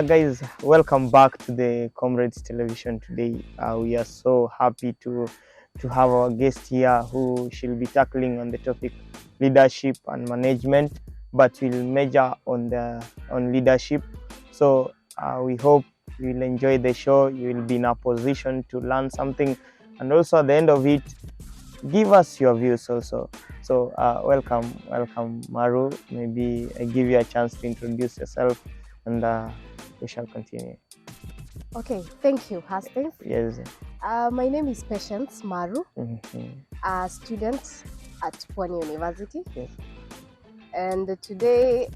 Guys, welcome back to the Comrades Television today. We are so happy to have our guest here who she'll be tackling on the topic leadership and management, but we'll major on leadership. So we hope you'll enjoy the show. You will be in a position to learn something, and also at the end of it, give us your views also. So welcome, Maru. Maybe I give you a chance to introduce yourself, and we shall continue. Okay, thank you, Hastings. Yes. My name is Patience MARU, a student at Pwani University. Yes. And today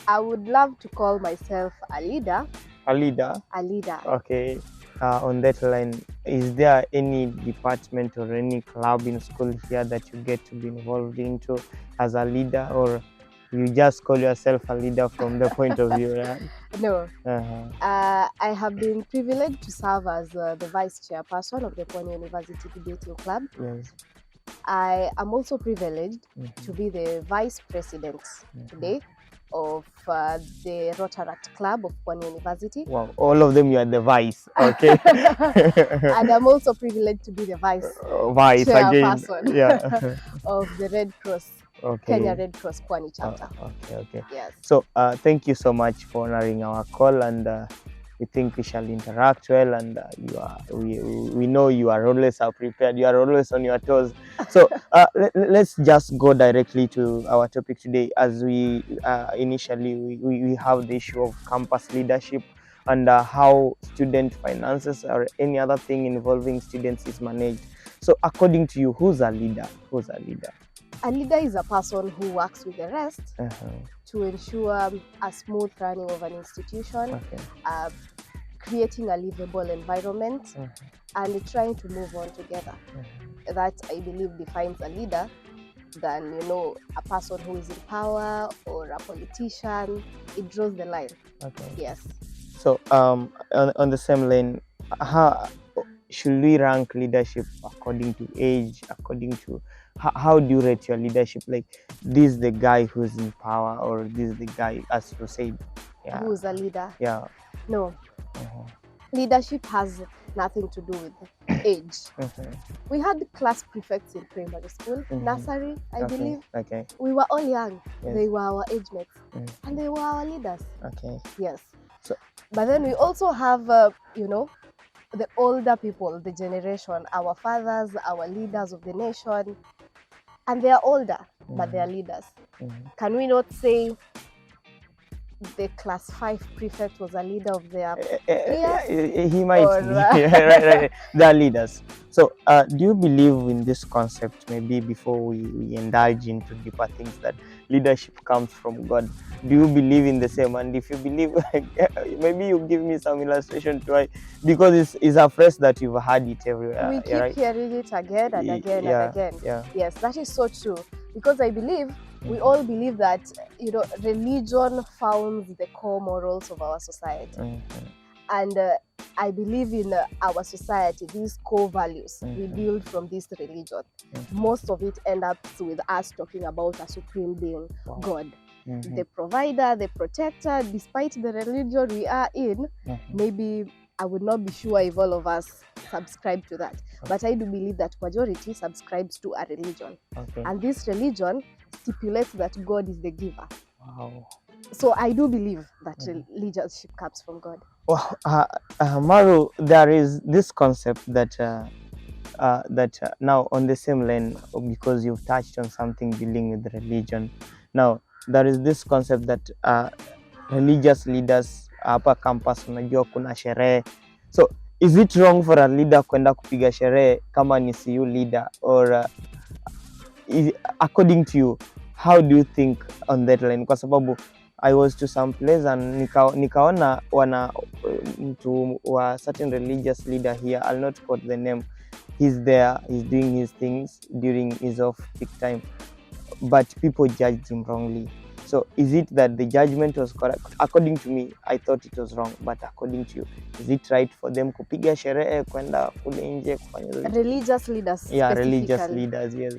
I would love to call myself a leader. A leader. A leader. Okay. On that line, is there any department or any club in school here that you get to be involved into as a leader, or you just call yourself a leader from the point of view? Right? No. I have been privileged to serve as the vice chairperson of the Pwani University Debating Club. Yes. I am also privileged to be the vice president today of the Rotaract Club of Pwani University. Wow, all of them you are the vice, okay. And I'm also privileged to be the vice chairperson again. of the Red Cross, Kenya Red Cross Pwani chapter. Okay. Yes. So thank you so much for honoring our call, and we think we shall interact well, and we know you are always prepared, you are always on your toes. So let's just go directly to our topic today, as we initially we have the issue of campus leadership and how student finances or any other thing involving students is managed. So according to you, who's a leader? A leader is a person who works with the rest to ensure a smooth running of an institution, creating a livable environment, and trying to move on together. That, I believe, defines a leader than, a person who is in power or a politician. It draws the line. Okay. Yes. So on the same lane, how should we rank leadership according to age, according to how do you rate your leadership? Like, this is the guy who's in power, or this is the guy, as you said, who's a leader? Yeah. No. Leadership has nothing to do with age. We had class prefects in primary school, nursery, I believe. Okay. We were all young. Yes. They were our age mates, and they were our leaders. Okay. Yes. So, but then we also have, the older people, the generation, our fathers, our leaders of the nation, and they are older, but they are leaders. Can we not say the class 5 prefect was a leader of their peers? He might be. Right. They are leaders. So do you believe in this concept, maybe before we indulge into deeper things, that leadership comes from God? Do you believe in the same? And if you believe, maybe you give me some illustration to why, because it's a phrase that you've heard it everywhere. We keep hearing it again and again and again. Yeah. Yes, that is so true. Because I believe, we all believe that, religion founds the core morals of our society. And I believe in our society, these core values, we build from this religion. Most of it ends up with us talking about a supreme being, God. The provider, the protector. Despite the religion we are in, maybe I would not be sure if all of us subscribe to that. But I do believe that majority subscribes to a religion. And this religion stipulates that God is the giver. Wow. So I do believe that leadership comes from God. Well, Maru, there is this concept that now on the same line, because you've touched on something dealing with religion. Now there is this concept that religious leaders hapa campus, unajua kuna sherehe. So is it wrong for a leader kwenda kupiga sherehe kama ni CU leader, or according to you, how do you think on that line? Kwa sababu I was to some place and nikaona mtu wa certain religious leader here, I'll not quote the name. He's there, he's doing his things during his off peak time, but people judged him wrongly. So is it that the judgment was correct? According to me, I thought it was wrong, but according to you, is it right for them kupiga sherehe, kwenda kule nje kufanya religious leaders? Yeah, religious leaders, yes.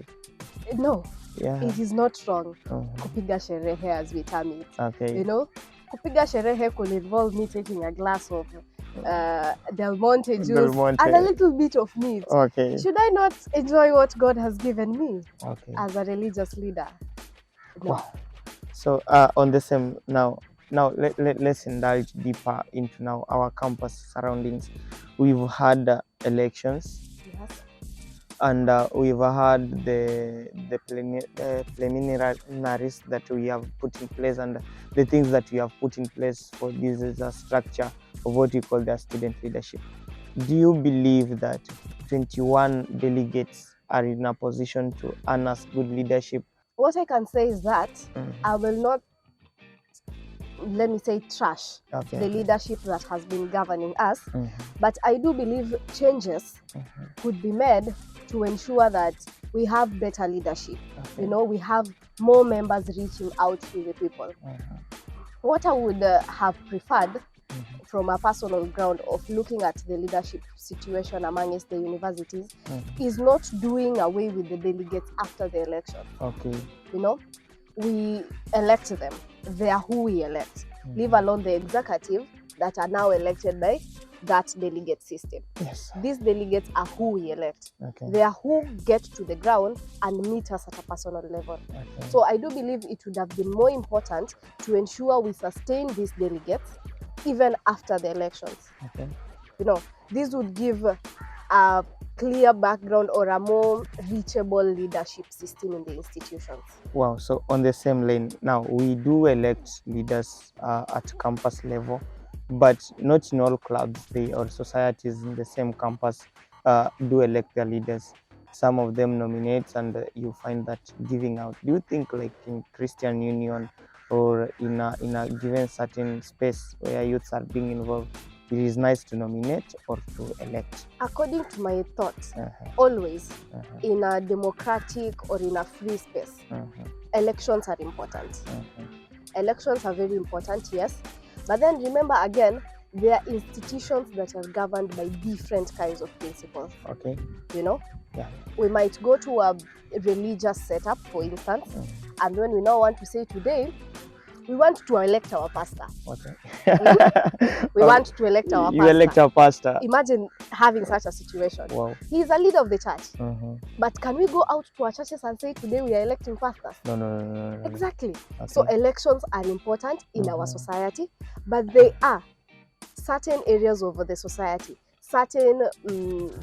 No. Yeah. It is not wrong kupiga sherehe, as we term it. Okay. kupiga sherehe could involve me taking a glass of Del Monte juice Del Monte. and a little bit of meat. Okay. Should I not enjoy what God has given me Okay. as a religious leader? No. Wow. So on the same now let's indulge deeper into now our campus surroundings. We've had elections. Yes. And we've had the preliminaries that we have put in place, and the things that we have put in place for this is a structure of what we call the student leadership. Do you believe that 21 delegates are in a position to earn us good leadership? What I can say is that I will not, let me say, trash the leadership that has been governing us, but I do believe changes could be made to ensure that we have better leadership. You know, we have more members reaching out to the people. What I would have preferred from a personal ground of looking at the leadership situation amongst the universities is not doing away with the delegates after the election. Okay. You know, we elect them. They are who we elect. Leave alone the executive that are now elected by that delegate system. Yes. These delegates are who we elect. Okay. They are who get to the ground and meet us at a personal level. Okay. So I do believe it would have been more important to ensure we sustain these delegates even after the elections. Okay. You know, this would give a clear background or a more reachable leadership system in the institutions. Wow. So on the same lane, now we do elect leaders at campus level, but not in all clubs or societies in the same campus do elect their leaders. Some of them nominate, and you find that giving out. Do you think, like in Christian Union or in a given certain space where youths are being involved, it is nice to nominate or to elect? According to my thoughts, always in a democratic or in a free space, elections are important. Elections are very important, yes. But then remember again, there are institutions that are governed by different kinds of principles. Okay. You know? Yeah. We might go to a religious setup, for instance, and when we now want to say today, we want to elect our pastor. Okay. We want to elect our pastor. You elect our pastor. Imagine having such a situation. Wow. He is a leader of the church. But can we go out to our churches and say today we are electing pastors? No. Exactly. Okay. So elections are important in our society, but they are certain areas of the society, certain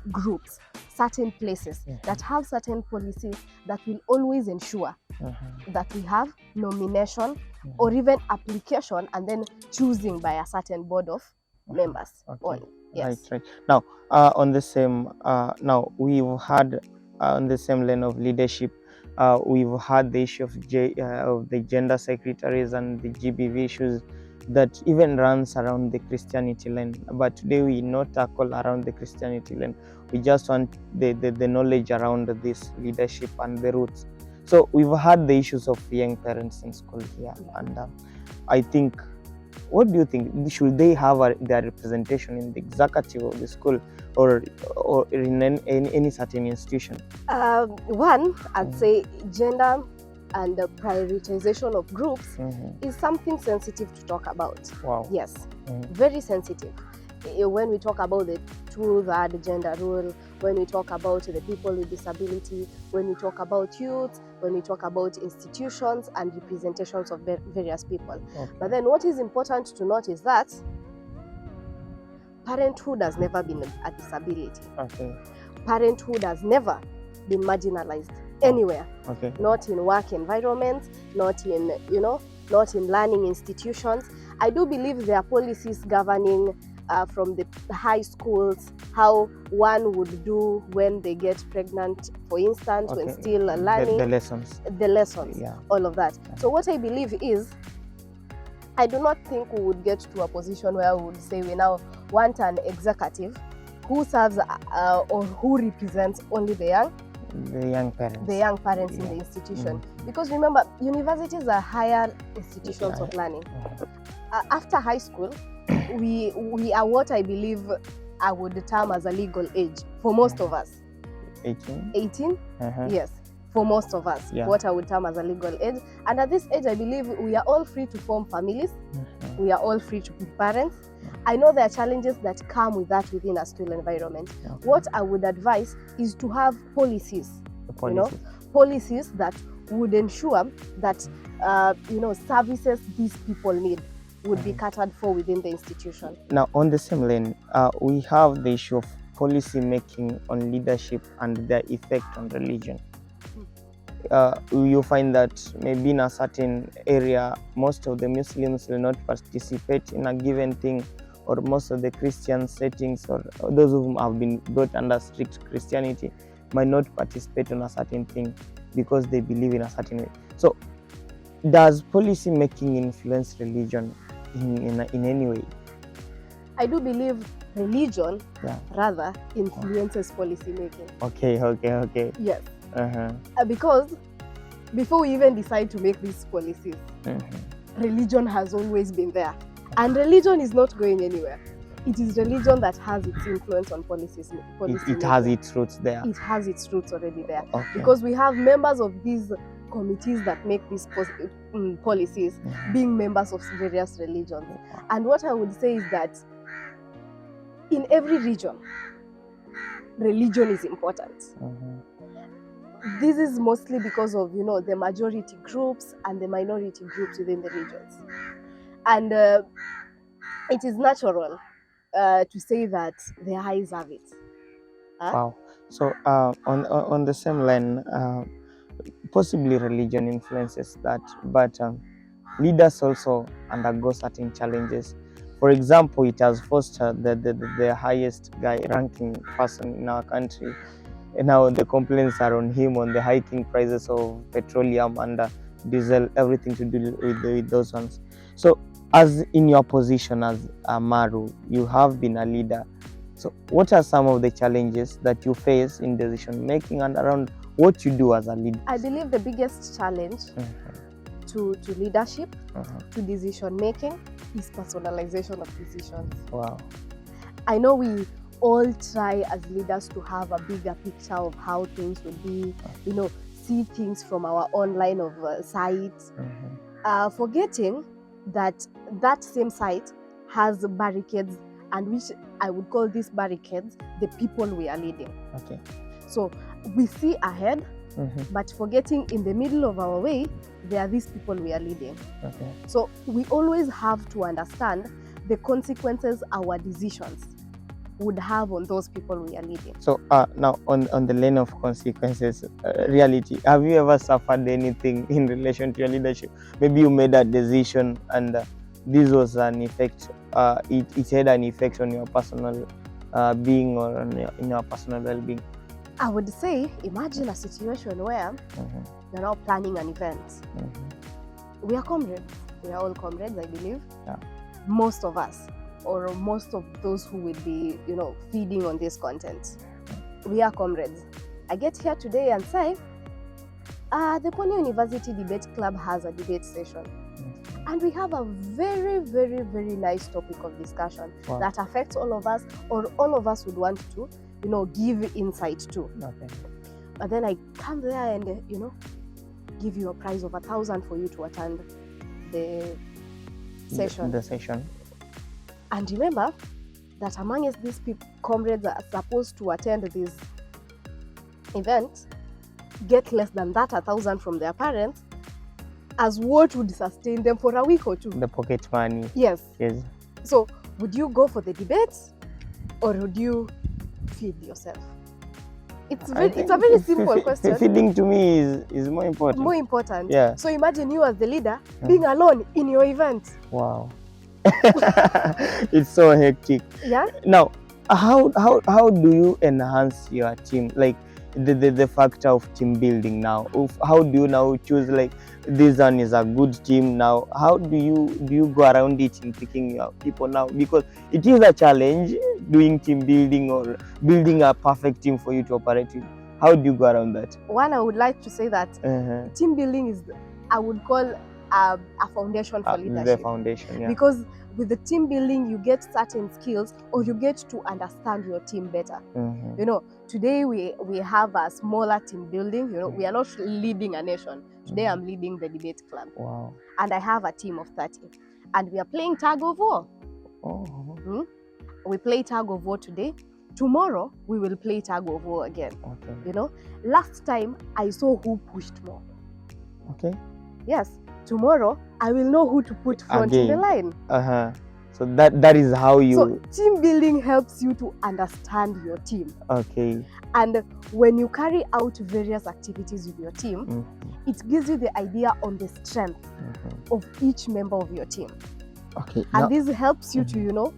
groups, certain places that have certain policies that will always ensure that we have nomination or even application and then choosing by a certain board of members. Okay. Yes. Right. Now, on the same, now we've had on the same lane of leadership, we've had the issue of the gender secretaries and the GBV issues that even runs around the Christianity lane. But today we not tackle around the Christianity lane. We just want the knowledge around this leadership and the roots. So we've had the issues of young parents in school here, and I think, what do you think? Should they have their representation in the executive of the school or in any certain institution? One, I'd say gender and the prioritization of groups is something sensitive to talk about. Wow. Yes, very sensitive. When we talk about the 2-3 gender rule, when we talk about the people with disability, when we talk about youth, when we talk about institutions and representations of various people. Okay. But then what is important to note is that parenthood has never been a disability. Okay. Parenthood has never been marginalized anywhere. Okay. Not in work environments, not in, not in learning institutions. I do believe there are policies governing from the high schools, how one would do when they get pregnant, for instance, when still learning. The lessons, all of that. Yeah. So what I believe is, I do not think we would get to a position where we would say we now want an executive who serves or who represents only the young parents in the institution. Because remember, universities are higher institutions of learning. After high school, we are what I believe I would term as a legal age for most of us. 18? Yes. for most of us, what I would term as a legal age. And at this age, I believe we are all free to form families. We are all free to be parents. I know there are challenges that come with that within a school environment. What I would advise is to have policies, policies that would ensure that services these people need would be catered for within the institution. Now, on the same lane, we have the issue of policy making on leadership and their effect on religion. You find that maybe in a certain area, most of the Muslims will not participate in a given thing, or most of the Christian settings, or those who have been brought under strict Christianity, might not participate in a certain thing because they believe in a certain way. So, does policy making influence religion in any way? I do believe religion rather influences policy making. Okay. Yes. Because before we even decide to make these policies, religion has always been there. And religion is not going anywhere. It is religion that has its influence on policies. It has its roots there. It has its roots already there. Because we have members of these committees that make these policies being members of various religions. And what I would say is that in every region, religion is important. This is mostly because of, the majority groups and the minority groups within the regions. And it is natural to say that the highs have it. Wow. So on the same line, possibly religion influences that, but leaders also undergo certain challenges. For example, it has forced the highest ranking person in our country. And now the complaints are on him on the hiking prices of petroleum and diesel, everything to do with those ones. So, as in your position as a MARU, you have been a leader. So, what are some of the challenges that you face in decision making and around what you do as a leader? I believe the biggest challenge to leadership, to decision making, is personalization of decisions. Wow. I know we all try as leaders to have a bigger picture of how things would be, see things from our online sites, forgetting that that same site has barricades, and which I would call these barricades the people we are leading. Okay. So we see ahead, but forgetting in the middle of our way, there are these people we are leading. Okay. So we always have to understand the consequences our decisions would have on those people we are leading. So now on the lane of consequences, reality, have you ever suffered anything in relation to your leadership? Maybe you made a decision and this was an effect, it had an effect on your personal being or in your personal well-being. I would say, imagine a situation where you're now planning an event. We are comrades. We are all comrades, I believe. Most of us, or most of those who will be, feeding on this content, we are comrades. I get here today and say, the Pony University Debate Club has a debate session. And we have a very, very, very nice topic of discussion that affects all of us, or all of us would want to, give insight to. But then I come there and, give you a prize of 1,000 for you to attend the session. The session. And remember that amongst these comrades that are supposed to attend this event get less than that 1,000 from their parents as what would sustain them for a week or two. The pocket money. Yes. So would you go for the debates or would you feed yourself? It's a very simple question. Feeding to me is more important. More important. Yeah. So imagine you as the leader being alone in your event. Wow. It's so hectic. Yeah. Now, how do you enhance your team? Like the factor of team building now. How do you now choose like this one is a good team now? How do you go around it in picking your people now? Because it is a challenge doing team building or building a perfect team for you to operate with. How do you go around that? One, I would like to say that team building is, I would call a foundation for The leadership. foundation, yeah. Because with the team building, you get certain skills, or you get to understand your team better. You know, today we have a smaller team building. You know, we are not leading a nation. Today I'm leading the debate club. Wow. And I have a team of 30. And we are playing tug of war. Oh. We play tug of war today. Tomorrow we will play tug of war again. Okay. You know, last time I saw who pushed more. Okay. Yes. Tomorrow I will know who to put front in the line. So that is how you. So team building helps you to understand your team. Okay. And when you carry out various activities with your team, it gives you the idea on the strength of each member of your team. Okay. And this helps you to, you know,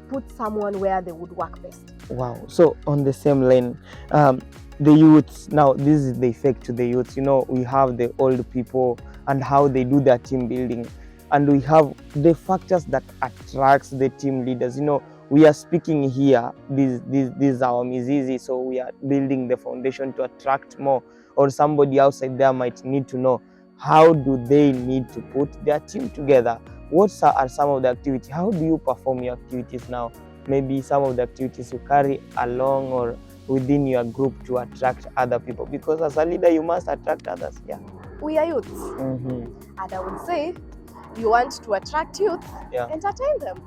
put someone where they would work best. Wow. So on the same line, the youths, now this is the effect to the youths. You know, we have the old people and how they do their team building, and we have the factors that attracts the team leaders. You know, we are speaking here, this is our Mizizi, so we are building the foundation to attract more, or somebody outside there might need to know, how do they need to put their team together? What are some of the activities? How do you perform your activities now? Maybe some of the activities you carry along or within your group to attract other people, because as a leader you must attract others. Yeah, we are youths, and I would say, you want to attract youth, entertain them.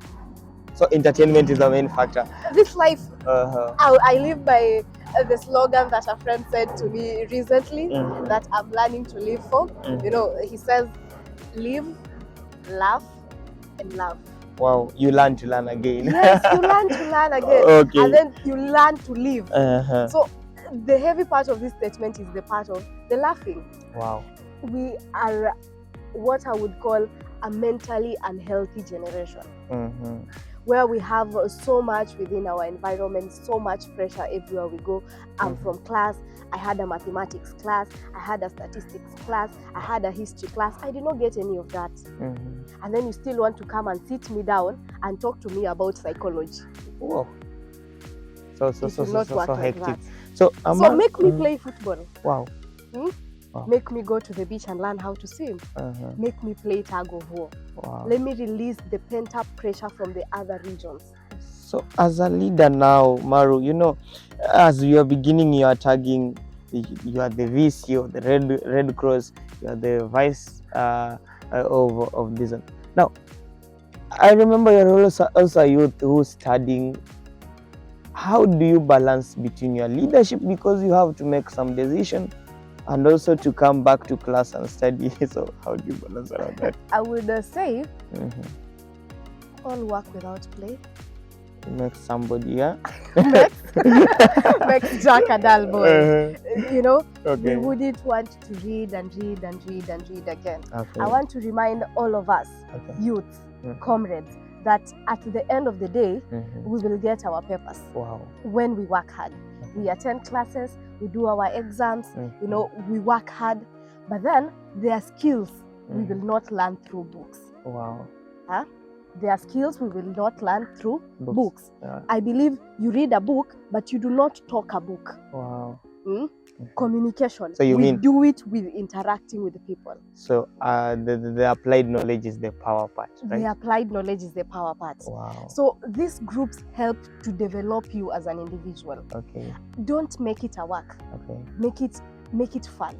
So entertainment is the main factor. This life, I live by the slogan that a friend said to me recently, that I'm learning to live for. You know, he says, live, laugh, and love. Wow, you learn to learn again. Yes, you learn to learn again. Okay. And then you learn to live. So the heavy part of this statement is the part of the laughing. Wow. We are what I would call a mentally unhealthy generation, where we have so much within our environment, so much pressure everywhere we go. I'm from class, I had a mathematics class, I had a statistics class, I had a history class. I did not get any of that. And then you still want to come and sit me down and talk to me about psychology. Wow. So hectic. So make me play football. Wow. Make me go to the beach and learn how to swim. Make me play tug of war. Let me release the pent-up pressure from the other regions. So as a leader now, Maru, you know, as you are beginning your tagging, you are the VC of the Red Cross, you are the vice of this. Now, I remember you're also a youth who's studying. How do you balance between your leadership, because you have to make some decision, and also to come back to class and study? So how do you balance around that? I would say, all work without play makes somebody, makes Jack a dull boy. You know, we wouldn't want to read and read and read and read again. I want to remind all of us, youths, comrades, that at the end of the day, we will get our papers. When we work hard. We attend classes, we do our exams, you know, we work hard, but then there are skills we will not learn through books. There are skills we will not learn through books. I believe you read a book, but you do not talk a book. Communication. So we do it with interacting with the people. So the applied knowledge is the power part, right? The applied knowledge is the power part. So these groups help to develop you as an individual. Don't make it a work. Make it fun.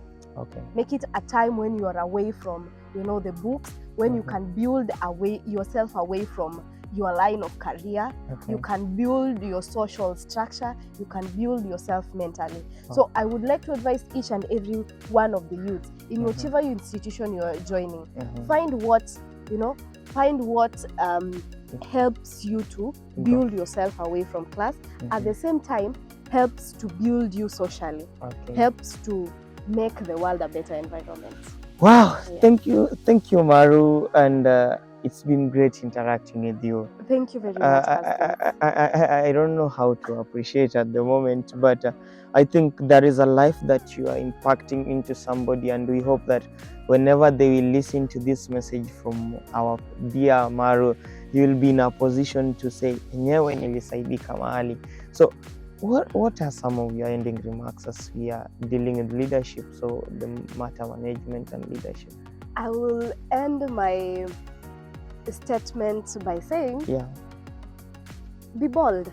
Make it a time when you are away from, you know, the books, when you can build yourself away from your line of career. You can build your social structure, you can build yourself mentally. So I would like to advise each and every one of the youths in whichever institution you are joining, find what helps you to build yourself away from class. At the same time, helps to build you socially, helps to make the world a better environment. Wow, thank you, Maru, and it's been great interacting with you. Thank you very much. I don't know how to appreciate at the moment, but I think there is a life that you are impacting into somebody, and we hope that whenever they will listen to this message from our dear Maru, you will be in a position to say, enyewe nilisaidika mahali. So what are some of your ending remarks as we are dealing with leadership, so the matter management and leadership? I will end my statement by saying, Yeah. Be bold.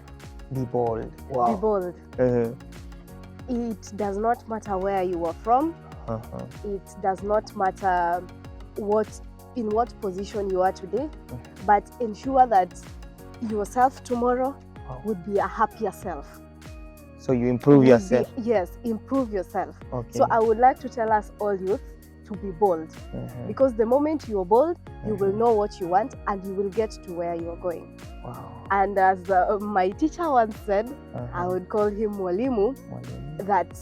Be bold. Be Wow. bold. It does not matter where you are from. It does not matter in what position you are today, but ensure that yourself tomorrow would be a happier self. So you improve yourself. Yes, improve yourself. Okay. So I would like to tell us all youth to be bold, because the moment you are bold, you will know what you want and you will get to where you are going. Wow. And as my teacher once said, I would call him mwalimu, that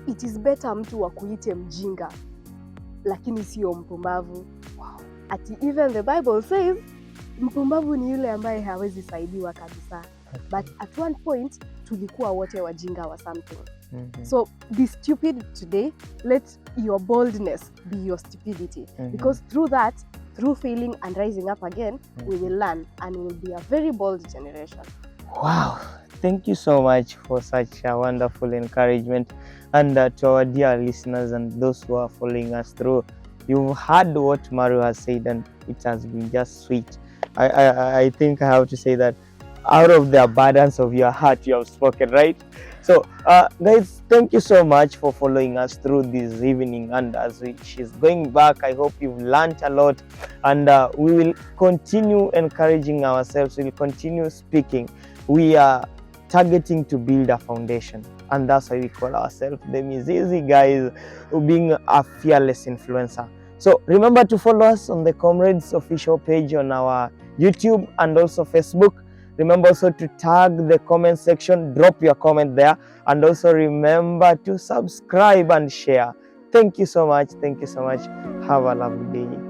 it is better mtu akuite mjinga lakini sio mpumbavu. Wow. Ati even the Bible says mpumbavu ni yule ambaye hawezi saidiwa kabisa. But at one point tulikuwa wote wajinga wa something. So be stupid today, let your boldness be your stupidity, because through that, through failing and rising up again, we will learn and we will be a very bold generation. Wow, thank you so much for such a wonderful encouragement. And to our dear listeners and those who are following us through, you've heard what MARU has said and it has been just sweet. I think I have to say that out of the abundance of your heart you have spoken, right? So guys, thank you so much for following us through this evening, and as she's going back, I hope you've learned a lot, and we will continue encouraging ourselves. We'll continue speaking. We are targeting to build a foundation, and that's why we call ourselves the Mizizi guys, being a fearless influencer. So remember to follow us on the Comrades official page on our YouTube and also Facebook. Remember also to tag the comment section, drop your comment there, and also remember to subscribe and share. Thank you so much. Thank you so much. Have a lovely day.